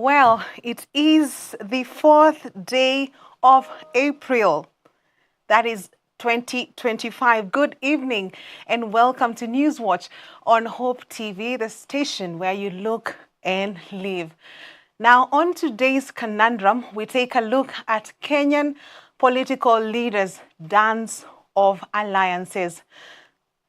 Well, it is the 4th day of April. That is 2025. Good evening and welcome to Newswatch on Hope TV, the station where you look and live. Now, on today's conundrum, we take a look at Kenyan political leaders' dance of alliances.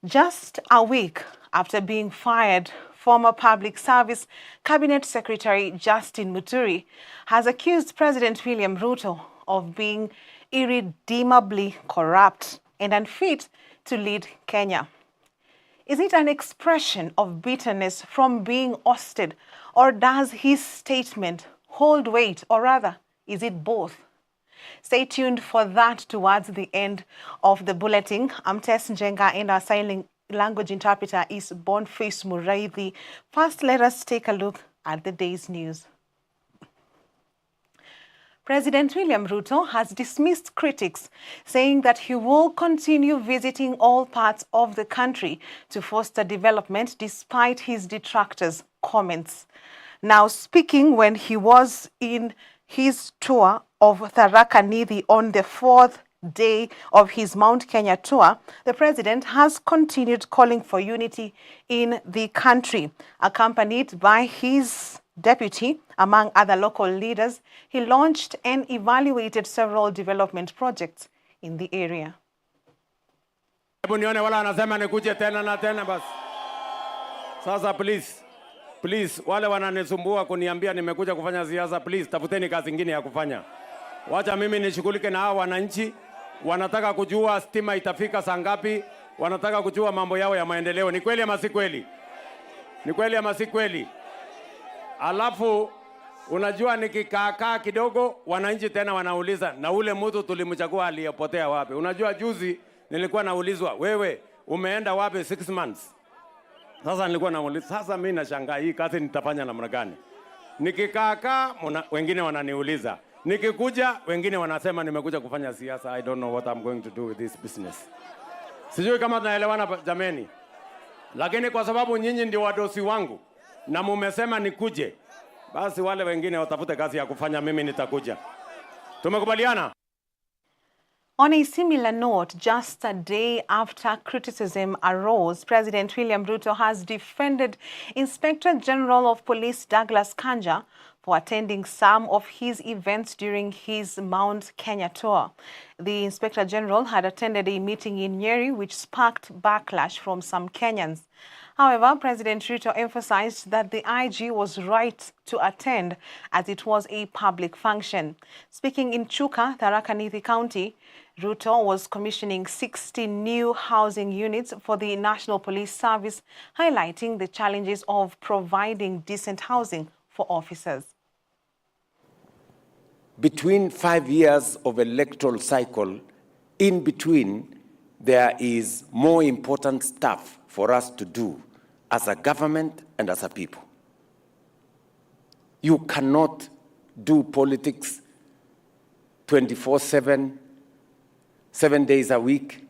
Just a week after being fired, former Public Service Cabinet Secretary Justin Muturi has accused President William Ruto of being irredeemably corrupt and unfit to lead Kenya. Is it an expression of bitterness from being ousted, or does his statement hold weight, or rather, is it both? Stay tuned for that towards the end of the bulletin. I'm Tess Njenga and our sign language interpreter is Boniface Muraithi. First, let us take a look at the day's news. President William Ruto has dismissed critics, saying that he will continue visiting all parts of the country to foster development despite his detractors' comments. Now, speaking when he was in his tour of Tharaka Nithi on the 4th day of his Mount Kenya tour, the president has continued calling for unity in the country. Accompanied by his deputy, among other local leaders, he launched and evaluated several development projects in the area. Sasa please, wale wananisumbua kuniambia nimekuja kufanya siasa, please tafuteni kazi nyingine ya kufanya. Wacha mimi nishughulike na hao wananchi. Wanataka kujua stima itafika saa ngapi, wanataka kujua mambo yao ya maendeleo. Ni kweli ama si kweli? Ni kweli ama si kweli? Alafu unajua nikikaa kidogo wananchi tena wanauliza na ule mtu tulimchagua aliyepotea wapi? Unajua juzi nilikuwa naulizwa, wewe umeenda wapi 6 months? Sasa nilikuwa nauliza, sasa mimi nashangaa hii kazi nitafanya namna gani? Nikikaa wengine wananiuliza, nikikuja wengine wanasema nimekuja kufanya siasa. I don't know what I'm going to do with this business. Sijui kama tunaelewana jameni. Lakini kwa sababu nyinyi ndio wadosi wangu na mumesema nikuje, basi wale wengine watafute kazi ya kufanya, mimi nitakuja. Tumekubaliana? On a similar note, just a day after criticism arose, President William Ruto has defended Inspector General of Police Douglas Kanja for attending some of his events during his Mount Kenya tour. The Inspector General had attended a meeting in Nyeri which sparked backlash from some Kenyans. However, President Ruto emphasized that the IG was right to attend as it was a public function. Speaking in Chuka, Tharaka Nithi County, Ruto was commissioning 60 new housing units for the National Police Service, highlighting the challenges of providing decent housing for officers. Between 5 years of electoral cycle, in between, there is more important stuff for us to do as a government and as a people. You cannot do politics 24/7, 7 days a week,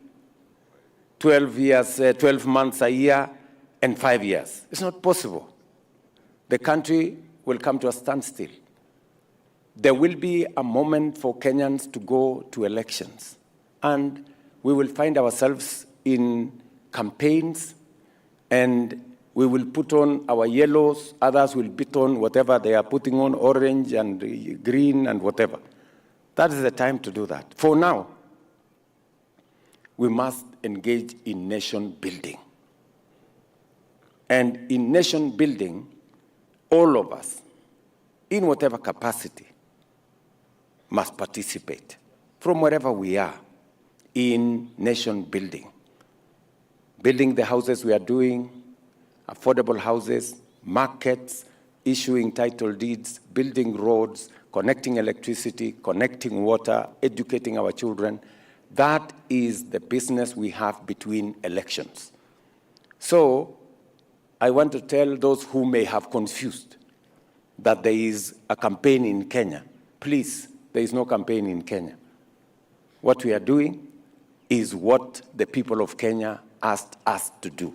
12 months a year, and 5 years. It's not possible. The country will come to a standstill. There will be a moment for Kenyans to go to elections, and we will find ourselves in campaigns, and we will put on our yellows, others will put on whatever they are putting on, orange and green and whatever. That is the time to do that. For now, we must engage in nation building. And in nation building, all of us, in whatever capacity, must participate from wherever we are in nation building. Building the houses we are doing, affordable houses, markets, issuing title deeds, building roads, connecting electricity, connecting water, educating our children. That is the business we have between elections. So I want to tell those who may have confused that there is a campaign in Kenya. Please, there is no campaign in Kenya. What we are doing is what the people of Kenya asked us to do.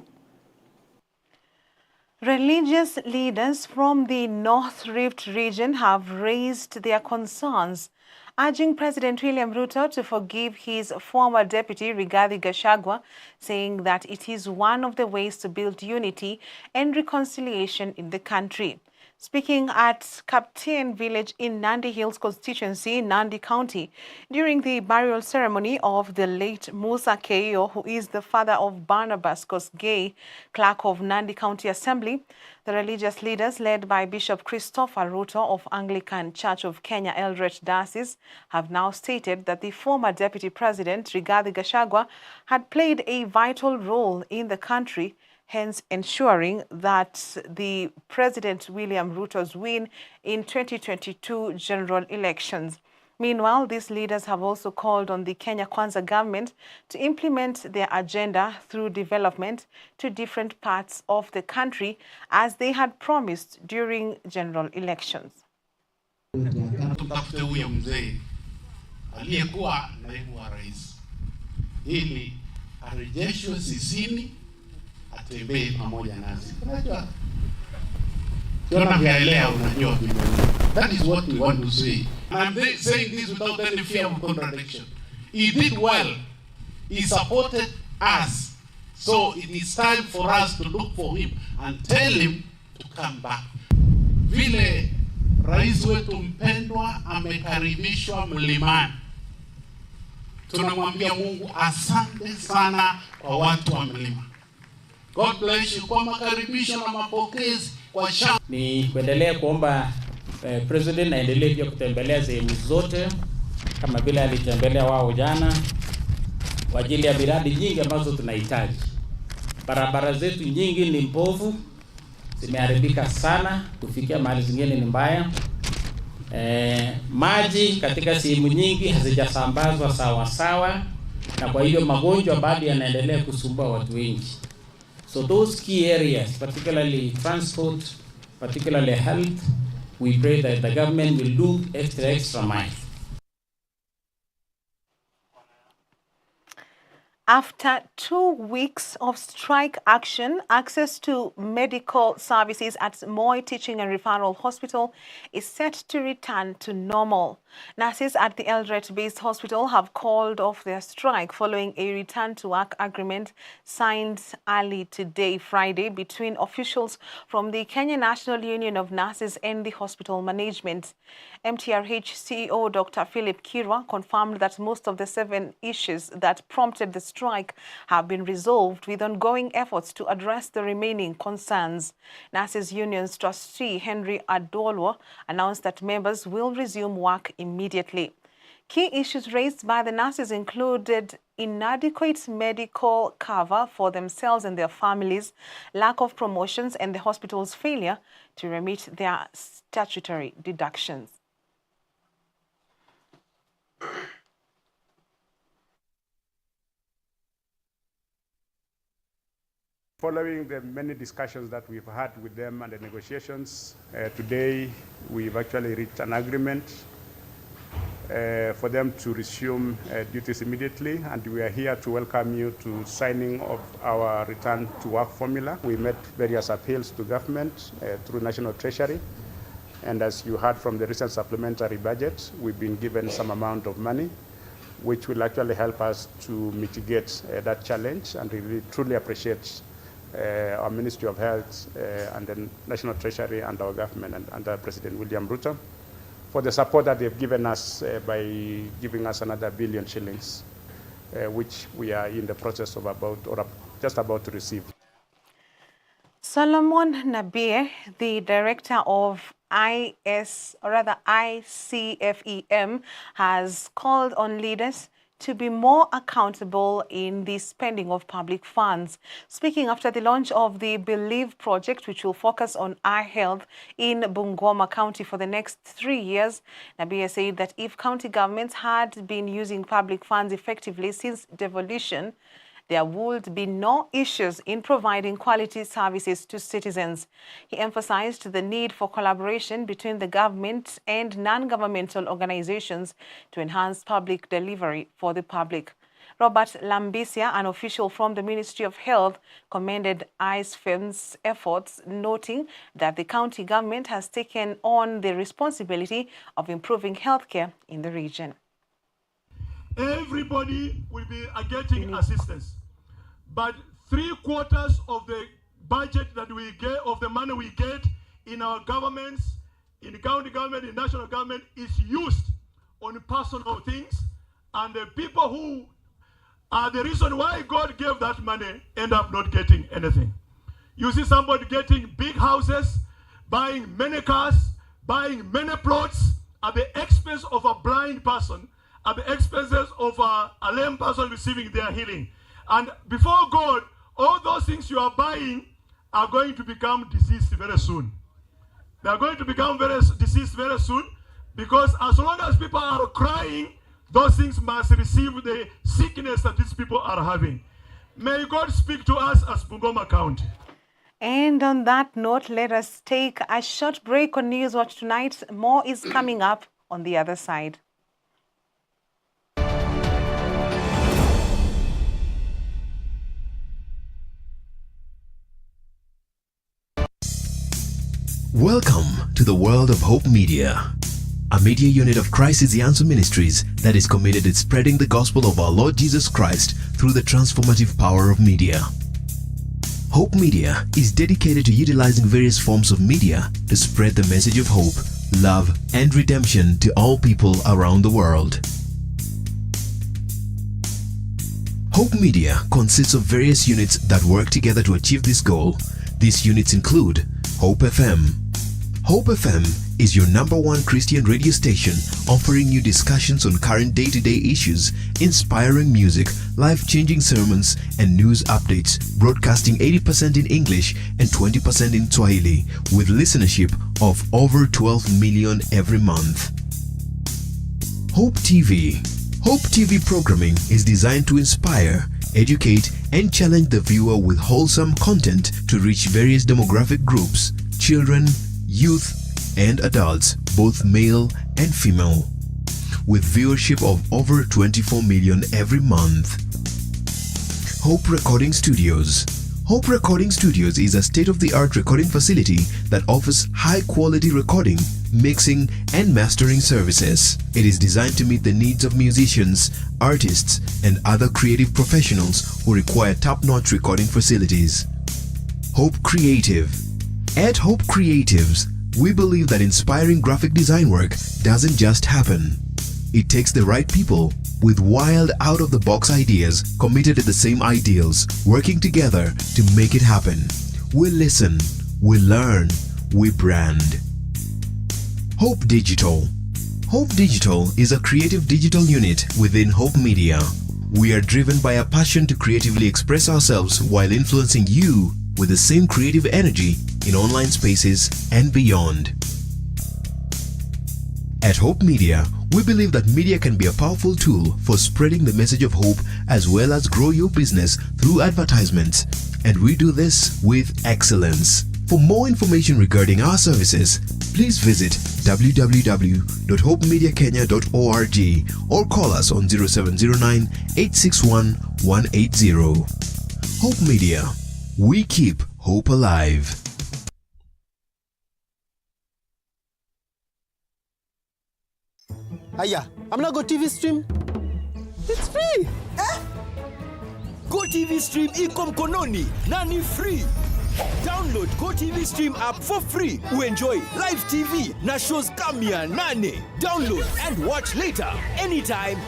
Religious leaders from the North Rift region have raised their concerns, urging President William Ruto to forgive his former deputy Rigathi Gachagua, saying that it is one of the ways to build unity and reconciliation in the country. Speaking at Captain Village in Nandi Hills constituency, Nandi County, during the burial ceremony of the late Musa Keio, who is the father of Barnabas Kosgei, clerk of Nandi County Assembly, the religious leaders led by Bishop Christopher Ruto of Anglican Church of Kenya Eldoret Diocese have now stated that the former deputy president, Rigathi Gachagua, had played a vital role in the country, hence ensuring that the President William Ruto's win in 2022 general elections. Meanwhile, these leaders have also called on the Kenya Kwanza government to implement their agenda through development to different parts of the country, as they had promised during general elections. Tutafute huyo mzee aliyekuwa naibu wa rais ili arejeshwe sisini, atembee pamoja nasi. Unajua, unajua vile. That is what we want to say. And I'm saying this without any fear of contradiction. He did well. He supported us. So it is time for us to look for him and tell him to come back. Vile rais wetu mpendwa amekaribishwa mlimani, tunamwambia Mungu asante sana kwa watu wa mlima. God bless you kwa makaribisho na mapokezi kwa shangwe. Ni kuendelea kuomba president aendelee pia kutembelea sehemu zote kama vile alitembelea wao jana kwa ajili ya miradi nyingi ambazo tunahitaji. Barabara zetu nyingi ni mbovu, zimeharibika sana, kufikia mahali zingine ni mbaya. Maji katika sehemu nyingi hazijasambazwa sawa sawa, na kwa hivyo magonjwa bado yanaendelea kusumbua watu wengi. So those key areas, particularly transport, particularly health, we pray that the government will do extra mile. After 2 weeks of strike action, access to medical services at Moi Teaching and Referral Hospital is set to return to normal. Nurses at the Eldoret-based hospital have called off their strike following a return-to-work agreement signed early today, Friday, between officials from the Kenya National Union of Nurses and the hospital management. MTRH CEO Dr. Philip Kirwa confirmed that most of the 7 issues that prompted the strike have been resolved, with ongoing efforts to address the remaining concerns. Nurses Union's trustee Henry Adolwo announced that members will resume work immediately. Key issues raised by the nurses included inadequate medical cover for themselves and their families, lack of promotions, and the hospital's failure to remit their statutory deductions. Following the many discussions that we've had with them and the negotiations, today we've actually reached an agreement for them to resume duties immediately, and we are here to welcome you to signing of our return to work formula. We made various appeals to government through National Treasury, and as you heard from the recent supplementary budget, we've been given some amount of money which will actually help us to mitigate that challenge, and we really truly appreciate our Ministry of Health and the National Treasury and our government and under President William Ruto for the support that they've given us by giving us another 1 billion shillings, which we are in the process of just about to receive. Solomon Nabie, the director of ICFEM, has called on leaders to be more accountable in the spending of public funds. Speaking after the launch of the Believe project, which will focus on eye health in Bungoma County for the next 3 years, Nabia said that if county governments had been using public funds effectively since devolution, there would be no issues in providing quality services to citizens. He emphasized the need for collaboration between the government and non-governmental organizations to enhance public delivery for the public. Robert Lambisia, an official from the Ministry of Health, commended ICEFM's efforts, noting that the county government has taken on the responsibility of improving healthcare in the region. Everybody will be getting assistance, but 3/4 of the budget that we get, of the money we get in our governments, in the county government, in national government, is used on personal things, and the people who are the reason why God gave that money end up not getting anything. You see somebody getting big houses, buying many cars, buying many plots at the expense of a blind person, at the expenses of a lame person receiving their healing. And before God, all those things you are buying are going to become diseased very soon. They are going to become diseased very soon, because as long as people are crying, those things must receive the sickness that these people are having. May God speak to us as Bungoma County. And on that note, let us take a short break on Newswatch tonight. More is coming up on the other side. Welcome to the world of Hope Media, a media unit of Christ is the Answer Ministries that is committed to spreading the gospel of our Lord Jesus Christ through the transformative power of media. Hope Media is dedicated to utilizing various forms of media to spread the message of hope, love, and redemption to all people around the world. Hope Media consists of various units that work together to achieve this goal. These units include Hope FM. Hope FM is your #1 Christian radio station, offering you discussions on current day-to-day issues, inspiring music, life-changing sermons, and news updates, broadcasting 80% in English and 20% in Swahili, with listenership of over 12 million every month. Hope TV. Hope TV programming is designed to inspire, educate, and challenge the viewer with wholesome content to reach various demographic groups: children, youth, and adults, both male and female, with viewership of over 24 million every month. Hope Recording Studios. Hope Recording Studios is a state-of-the-art recording facility that offers high-quality recording, mixing, and mastering services. It is designed to meet the needs of musicians, artists, and other creative professionals who require top-notch recording facilities. Hope Creative. At Hope Creatives, we believe that inspiring graphic design work doesn't just happen. It takes the right people with wild, out-of-the-box ideas committed to the same ideals, working together to make it happen. We listen, we learn, we brand. Hope Digital. Hope Digital is a creative digital unit within Hope Media. We are driven by a passion to creatively express ourselves while influencing you with the same creative energy in online spaces and beyond. At Hope Media, we believe that media can be a powerful tool for spreading the message of hope as well as grow your business through advertisements, and we do this with excellence. For more information regarding our services, please visit www.hopemediakenya.org or call us on 0709 861 180. Hope Media. We keep hope alive. Aya, I'm not go TV stream. It's free. Eh? Go TV stream iko mkononi na ni free. Download Go TV Stream app for free. Enjoy live TV na shows kamia nane. Download and watch later anytime,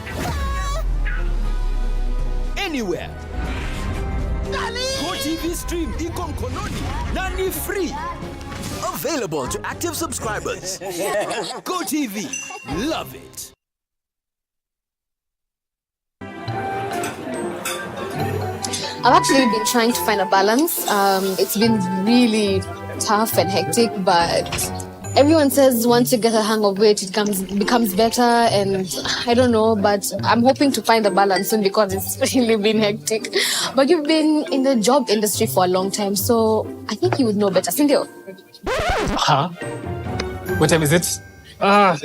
anywhere. Go TV Stream iko mkononi na ni free. Available to active subscribers. Go TV. Love it. I've actually been trying to find a balance. It's been really tough and hectic, but everyone says once you get a hang of it, it becomes better, and I don't know, but I'm hoping to find a balance soon because it's really been hectic. But you've been in the job industry for a long time, so I think you would know better. Cindy? Huh? What time is it? I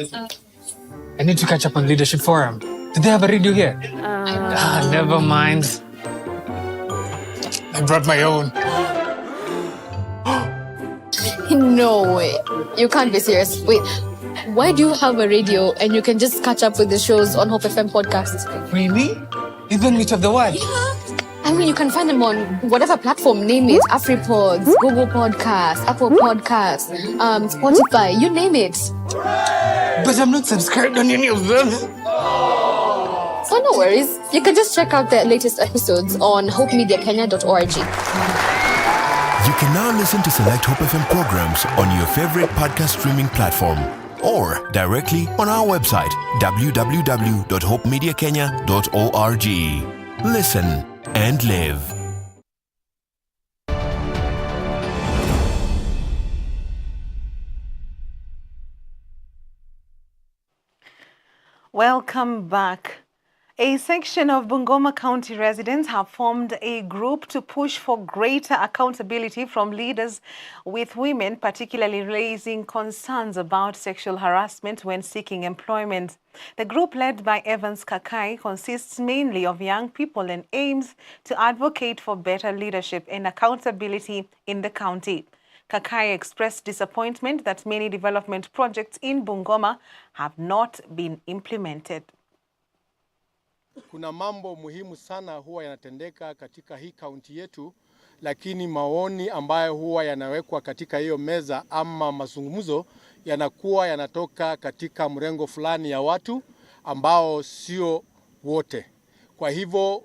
need to catch up on Leadership Forum. Do they have a radio here? Never mind. I brought my own. No way. You can't be serious. Wait, why do you have a radio and you can just catch up with the shows on Hope FM podcast? Really? Even which of the what? I mean, you can find them on whatever platform, name it. AfriPods, Google Podcasts, Apple Podcasts, Spotify, you name it. But I'm not subscribed on any of them. So no worries. You can just check out their latest episodes on hopemediakenya.org. You can now listen to select Hope FM programs on your favorite podcast streaming platform or directly on our website www.hopemediakenya.org. Listen and live. Welcome back. A section of Bungoma County residents have formed a group to push for greater accountability from leaders, with women particularly raising concerns about sexual harassment when seeking employment. The group, led by Evans Kakai, consists mainly of young people and aims to advocate for better leadership and accountability in the county. Kakai expressed disappointment that many development projects in Bungoma have not been implemented. Kuna mambo muhimu sana huwa yanatendeka katika hii kaunti yetu, lakini maoni ambayo huwa yanawekwa katika hiyo meza ama mazungumzo yanakuwa yanatoka katika mrengo fulani ya watu ambao sio wote. Kwa hivyo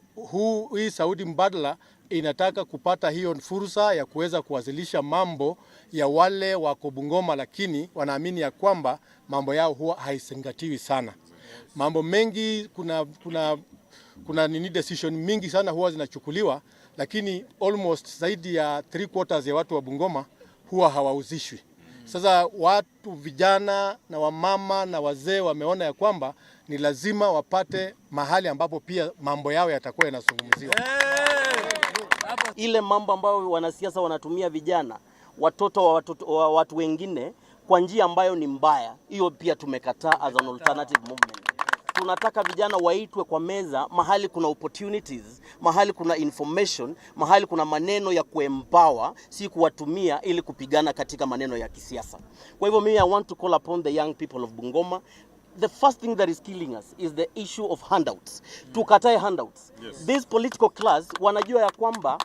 hii Sauti Mbadala inataka kupata hiyo fursa ya kuweza kuwasilisha mambo ya wale wako Bungoma, lakini wanaamini ya kwamba mambo yao huwa haisingatiwi sana. Mambo mengi kuna decision mingi sana huwa zinachukuliwa, lakini almost zaidi ya 3/4 ya watu wa Bungoma huwa hawauzishwi. Sasa watu vijana na wamama na wazee wameona ya kwamba ni lazima wapate mahali ambapo pia mambo yao yatakuwa yanazungumziwa. Ile mambo ambayo wanasiasa wanatumia vijana, watoto wa watu wengine kwa njia ambayo ni mbaya, hiyo pia tumekataa as an alternative movement. Tunataka vijana waitwe kwa meza mahali kuna opportunities, mahali kuna information, mahali kuna maneno ya kuempower, si kuwatumia ili kupigana katika maneno ya kisiasa. Kwa hivyo mimi I want to call upon the young people of Bungoma. The first thing that is killing us is the issue of handouts. Tukatae handouts. Yes. This political class wanajua ya kwamba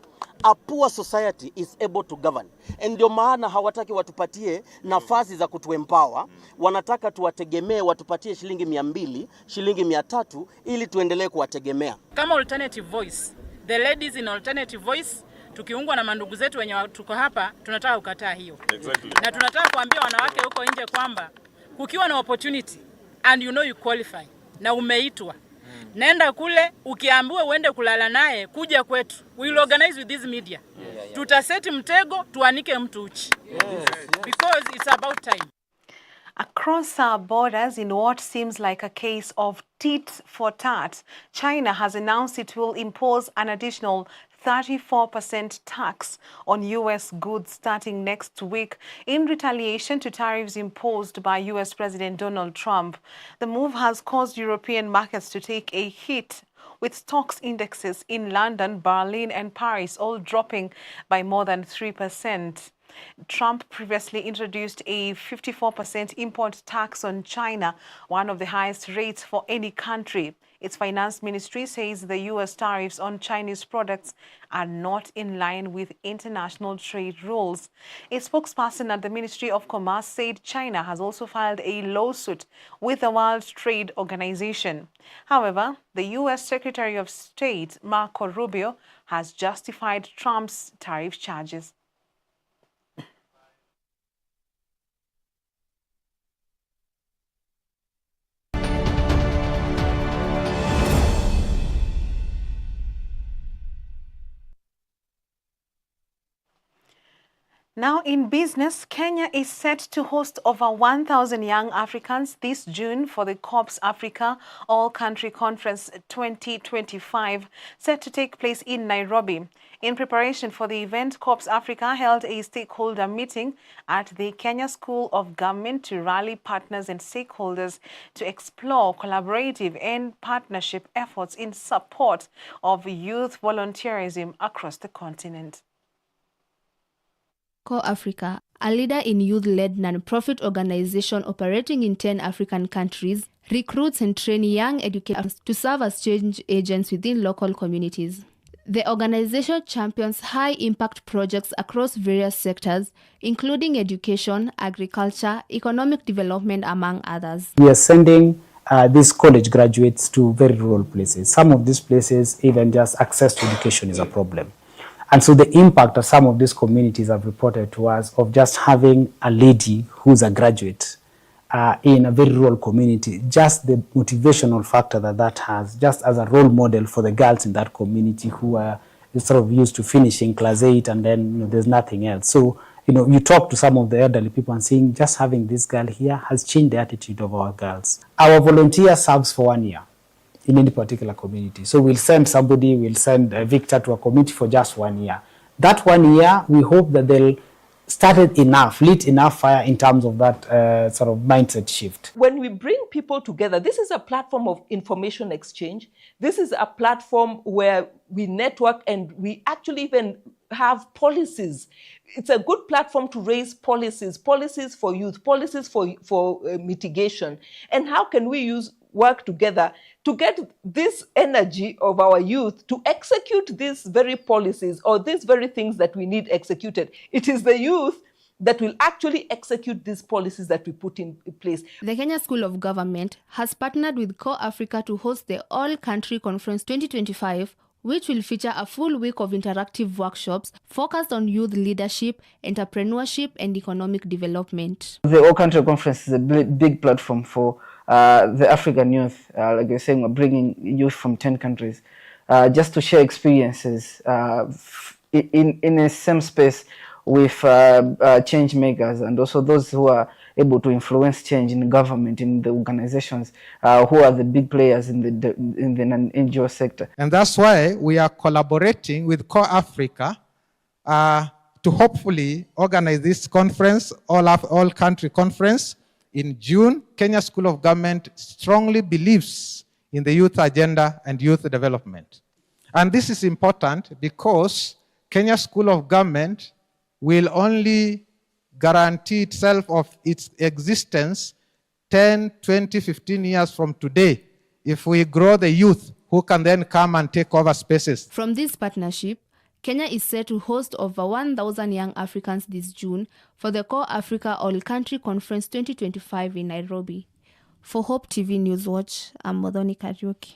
a poor society is able to govern. And ndio maana hawataki watupatie nafasi za kutuempower. Wanataka tuwategemee, watupatie shilingi 200, shilingi 300 ili tuendelee kuwategemea. Kama alternative voice, the ladies in alternative voice, tukiungwa na mandugu zetu wenye tuko hapa, tunataka kukataa hiyo. Exactly. Na tunataka kuambia wanawake huko nje kwamba kukiwa na opportunity and you know you qualify na umeitwa, nenda kule, ukiambiwa uende kulala naye, kuja kwetu. We will organize with this media. Tutaseti mtego, tuanike mtu uchi. Because it's about time. Across our borders, in what seems like a case of tit for tat, China has announced it will impose an additional 34% tax on U.S. goods starting next week in retaliation to tariffs imposed by U.S. President Donald Trump. The move has caused European markets to take a hit, with stocks indexes in London, Berlin and Paris all dropping by more than 3%. Trump previously introduced a 54% import tax on China, one of the highest rates for any country. Its finance ministry says the U.S. tariffs on Chinese products are not in line with international trade rules. A spokesperson at the Ministry of Commerce said China has also filed a lawsuit with the World Trade Organization. However, the U.S. Secretary of State, Marco Rubio, has justified Trump's tariff charges. Now in business, Kenya is set to host over 1,000 young Africans this June for the Corps Africa All-Country Conference 2025, set to take place in Nairobi. In preparation for the event, Corps Africa held a stakeholder meeting at the Kenya School of Government to rally partners and stakeholders to explore collaborative and partnership efforts in support of youth volunteerism across the continent. Core Africa, a leader in youth-led non-profit organization operating in 10 African countries, recruits and trains young educators to serve as change agents within local communities. The organization champions high-impact projects across various sectors, including education, agriculture, economic development, among others. We are sending these college graduates to very rural places. Some of these places, even just access to education is a problem. And so the impact that some of these communities have reported to us of just having a lady who's a graduate in a very rural community, just the motivational factor that has, just as a role model for the girls in that community who are sort of used to finishing class 8 and then there's nothing else. So, you talk to some of the elderly people and saying just having this girl here has changed the attitude of our girls. Our volunteer serves for 1 year in any particular community. So we'll send Victor to a community for just 1 year. That 1 year, we hope that they'll lit enough fire in terms of that sort of mindset shift. When we bring people together, this is a platform of information exchange. This is a platform where we network and we actually even have policies. It's a good platform to raise policies for youth, policies for mitigation. And how can we work together to get this energy of our youth to execute these very policies or these very things that we need executed? It is the youth that will actually execute these policies that we put in place. The Kenya School of Government has partnered with Core Africa to host the All-Country Conference 2025, which will feature a full week of interactive workshops focused on youth leadership, entrepreneurship, and economic development. The All-Country Conference is a big platform for the African youth. Like you're saying, we're bringing youth from 10 countries just to share experiences in a same space with change makers and also those who are able to influence change in government, in the organizations, who are the big players in the NGO sector. And that's why we are collaborating with Core Africa to hopefully organize this conference, all-country conference, in June. Kenya School of Government strongly believes in the youth agenda and youth development. And this is important because Kenya School of Government will only guarantee itself of its existence 10, 20, 15 years from today if we grow the youth who can then come and take over spaces. From this partnership, Kenya is set to host over 1,000 young Africans this June for the Core Africa All-Country Conference 2025 in Nairobi. For Hope TV Newswatch, I'm Modoni Kariuki.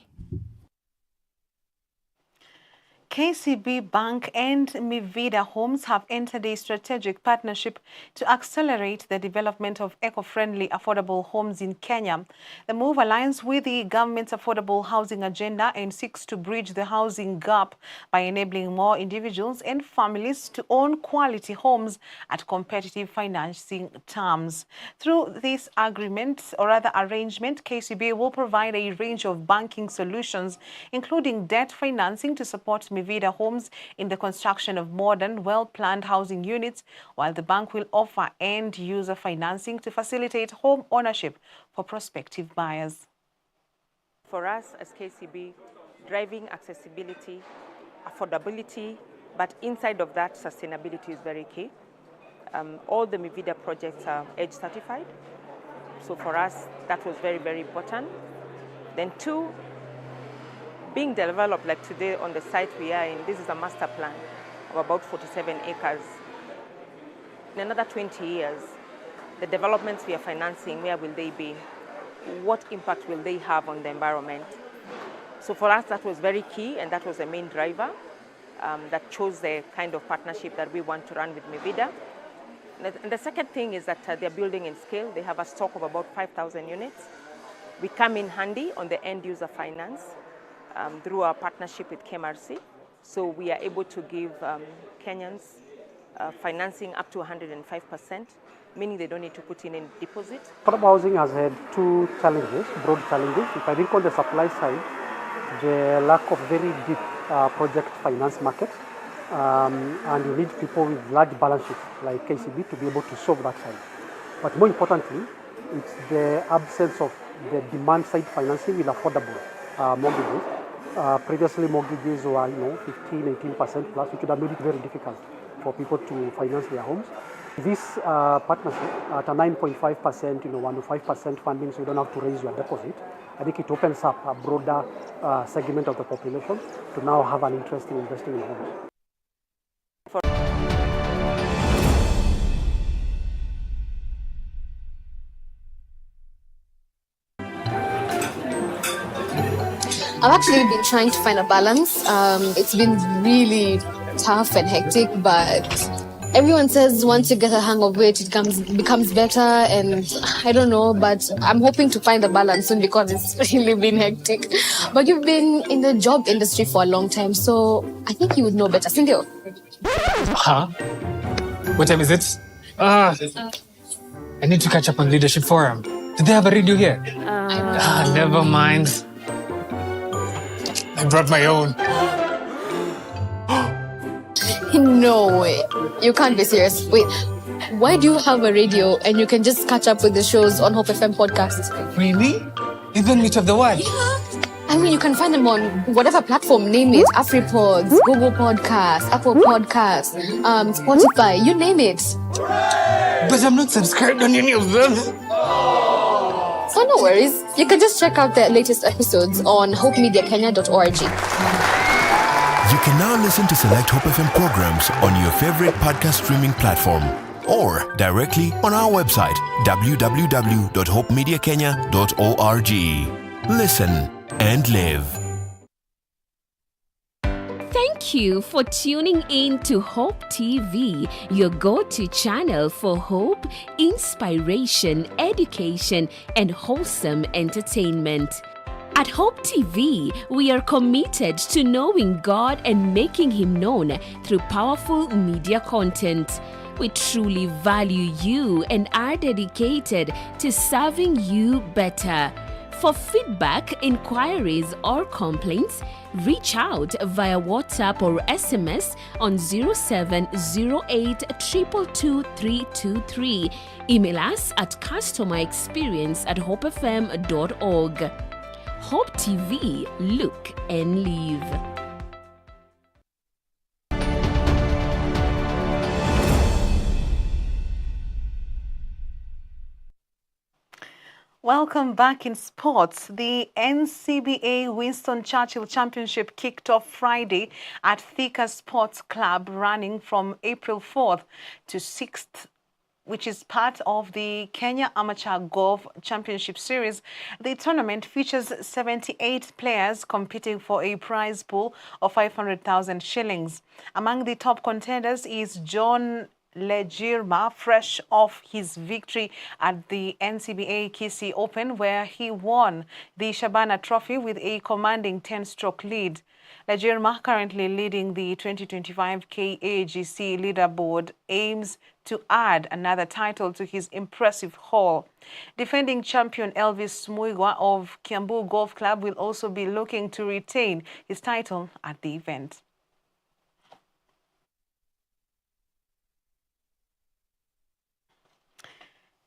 KCB Bank and Mivida Homes have entered a strategic partnership to accelerate the development of eco-friendly affordable homes in Kenya. The move aligns with the government's affordable housing agenda and seeks to bridge the housing gap by enabling more individuals and families to own quality homes at competitive financing terms. Through this arrangement, KCB will provide a range of banking solutions, including debt financing to support Mivida Homes in the construction of modern, well-planned housing units, while the bank will offer end-user financing to facilitate home ownership for prospective buyers. For us as KCB, driving accessibility, affordability, but inside of that, sustainability is very key. All the Mivida projects are EDGE certified. So for us, that was very, very important. Then two, being developed like today on the site we are in, this is a master plan of about 47 acres. In another 20 years, the developments we are financing, where will they be? What impact will they have on the environment? So for us, that was very key, and that was the main driver that chose the kind of partnership that we want to run with Mivida. And the second thing is that they're building in scale. They have a stock of about 5,000 units. We come in handy on the end user finance through our partnership with KMRC. So we are able to give Kenyans financing up to 105%, meaning they don't need to put in any deposit. Affordable housing has had two challenges, broad challenges. If I think on the supply side, the lack of very deep project finance market, and you need people with large balance sheets like KCB to be able to solve that side. But more importantly, it's the absence of the demand side financing with affordable mortgages. Previously, mortgages were 15, 18% plus, which would have made it very difficult for people to finance their homes. This partnership at a 9.5%, 1 to 5% funding, so you don't have to raise your deposit. I think it opens up a broader segment of the population to now have an interest in investing in homes. I've actually been trying to find a balance. It's been really tough and hectic, but everyone says once you get a hang of it, it becomes better, and I don't know, but I'm hoping to find a balance soon because it's really been hectic. But you've been in the job industry for a long time, so I think you would know better. Sindio? Huh? What time is it? I need to catch up on Leadership Forum. Did they have a radio here? Never mind. I brought my own. No way. You can't be serious. Wait, why do you have a radio and you can just catch up with the shows on Hope FM podcast? Really? Even which of the what? Yeah. I mean, you can find them on whatever platform, name it. AfriPods, Google Podcasts, Apple Podcasts, Spotify, you name it. But I'm not subscribed on any of them. So no worries. You can just check out the latest episodes on hopemediakenya.org. You can now listen to select Hope FM programs on your favorite podcast streaming platform or directly on our website, www.hopemediakenya.org. Listen and live. Thank you for tuning in to Hope TV, your go-to channel for hope, inspiration, education, and wholesome entertainment. At Hope TV, we are committed to knowing God and making Him known through powerful media content. We truly value you and are dedicated to serving you better. For feedback, inquiries, or complaints, reach out via WhatsApp or SMS on 0708 222 323. Email us at customerexperience@hopefm.org. Hope TV, look and live. Welcome back in sports. The NCBA Winston Churchill Championship kicked off Friday at Thika Sports Club, running from April 4th to 6th, which is part of the Kenya Amateur Golf Championship Series. The tournament features 78 players competing for a prize pool of 500,000 shillings. Among the top contenders is John Lejirma, fresh off his victory at the NCBA Kisii Open, where he won the Shabana Trophy with a commanding 10-stroke lead. Lejirma, currently leading the 2025 KAGC leaderboard, aims to add another title to his impressive haul. Defending champion Elvis Muigwa of Kiambu Golf Club will also be looking to retain his title at the event.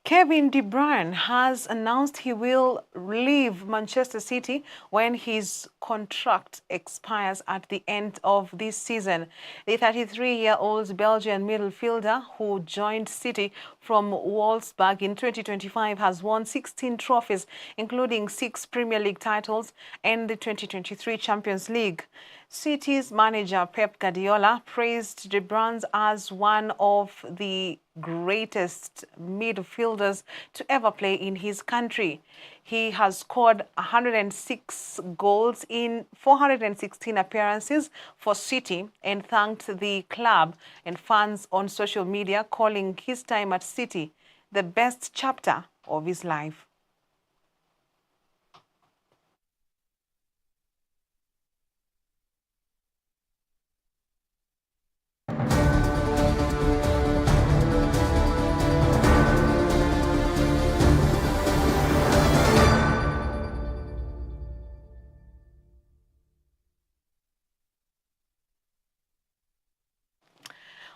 Kevin De Bruyne has announced he will leave Manchester City when his contract expires at the end of this season. The 33-year-old Belgian midfielder, who joined City from Wolfsburg in 2025, has won 16 trophies, including 6 Premier League titles and the 2023 Champions League. City's manager Pep Guardiola praised De Bruyne as one of the greatest midfielders to ever play in his country. He has scored 106 goals in 416 appearances for City and thanked the club and fans on social media, calling his time at City the best chapter of his life.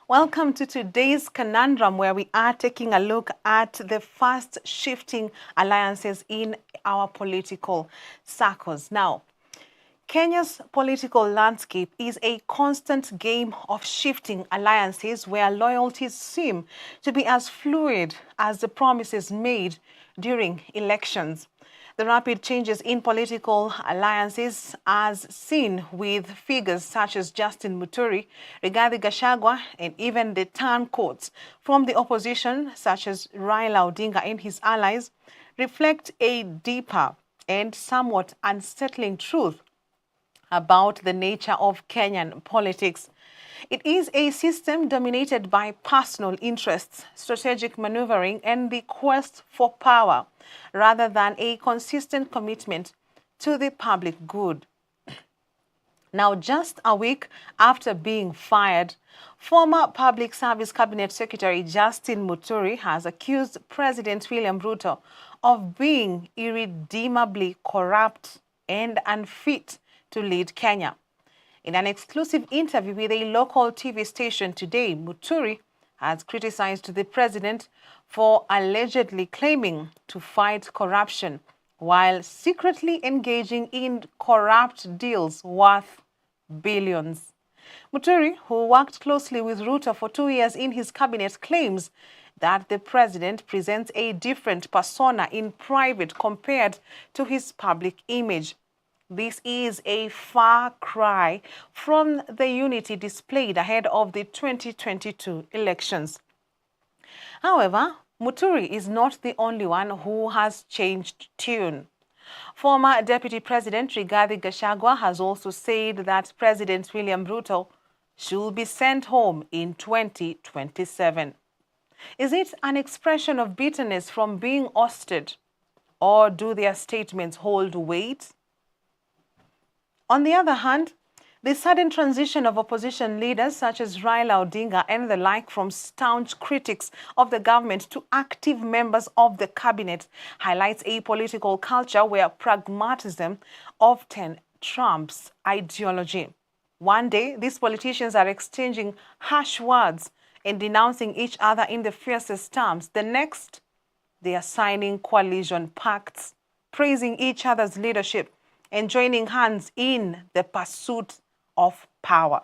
Welcome to today's conundrum, where we are taking a look at the fast shifting alliances in our political circles. Now, Kenya's political landscape is a constant game of shifting alliances where loyalties seem to be as fluid as the promises made during elections. The rapid changes in political alliances, as seen with figures such as Justin Muturi, Rigathi Gachagua, and even the turncoats from the opposition, such as Raila Odinga and his allies, reflect a deeper and somewhat unsettling truth about the nature of Kenyan politics. It is a system dominated by personal interests, strategic maneuvering, and the quest for power, rather than a consistent commitment to the public good. Now, just a week after being fired, former Public Service Cabinet Secretary Justin Muturi has accused President William Ruto of being irredeemably corrupt and unfit to lead Kenya. In an exclusive interview with a local TV station today, Muturi has criticized the president for allegedly claiming to fight corruption while secretly engaging in corrupt deals worth billions. Muturi, who worked closely with Ruto for 2 years in his cabinet, claims that the president presents a different persona in private compared to his public image. This is a far cry from the unity displayed ahead of the 2022 elections. However, Muturi is not the only one who has changed tune. Former Deputy President Rigathi Gachagua has also said that President William Ruto should be sent home in 2027. Is it an expression of bitterness from being ousted, or do their statements hold weight? On the other hand, the sudden transition of opposition leaders such as Raila Odinga and the like from staunch critics of the government to active members of the cabinet highlights a political culture where pragmatism often trumps ideology. One day, these politicians are exchanging harsh words and denouncing each other in the fiercest terms. The next, they are signing coalition pacts, praising each other's leadership, and joining hands in the pursuit of power.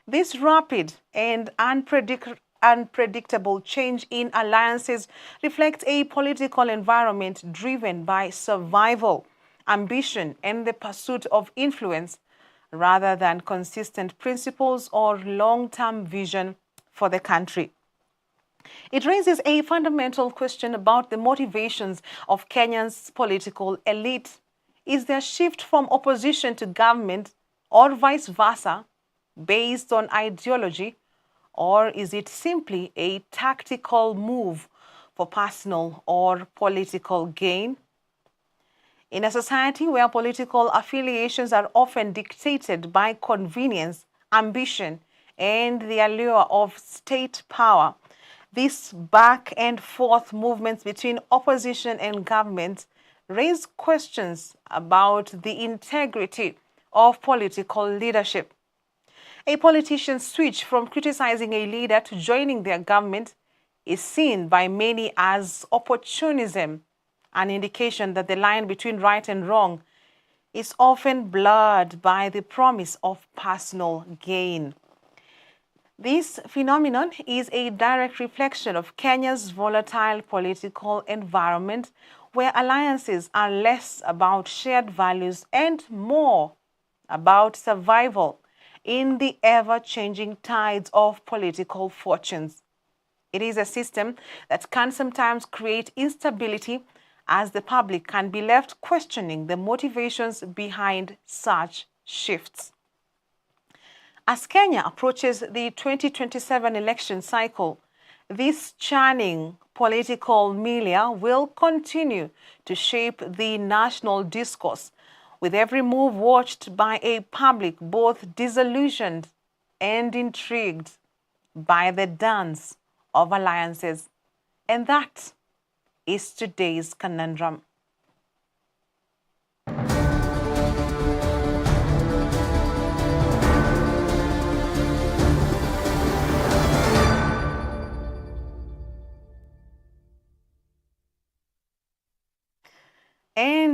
This rapid and unpredictable change in alliances reflects a political environment driven by survival, ambition, and the pursuit of influence, rather than consistent principles or long-term vision for the country. It raises a fundamental question about the motivations of Kenya's political elite. Is there a shift from opposition to government, or vice versa, based on ideology, or is it simply a tactical move for personal or political gain? In a society where political affiliations are often dictated by convenience, ambition, and the allure of state power, these back and forth movements between opposition and government raise questions about the integrity of political leadership. A politician's switch from criticizing a leader to joining their government is seen by many as opportunism, an indication that the line between right and wrong is often blurred by the promise of personal gain. This phenomenon is a direct reflection of Kenya's volatile political environment, where alliances are less about shared values and more about survival in the ever-changing tides of political fortunes. It is a system that can sometimes create instability, as the public can be left questioning the motivations behind such shifts. As Kenya approaches the 2027 election cycle, this churning political milieu will continue to shape the national discourse, with every move watched by a public both disillusioned and intrigued by the dance of alliances. And that is today's conundrum.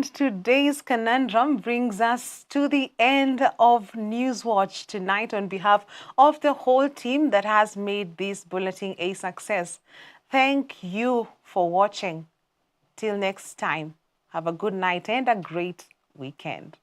And today's conundrum brings us to the end of Newswatch tonight. On behalf of the whole team that has made this bulletin a success, thank you for watching. Till next time, have a good night and a great weekend.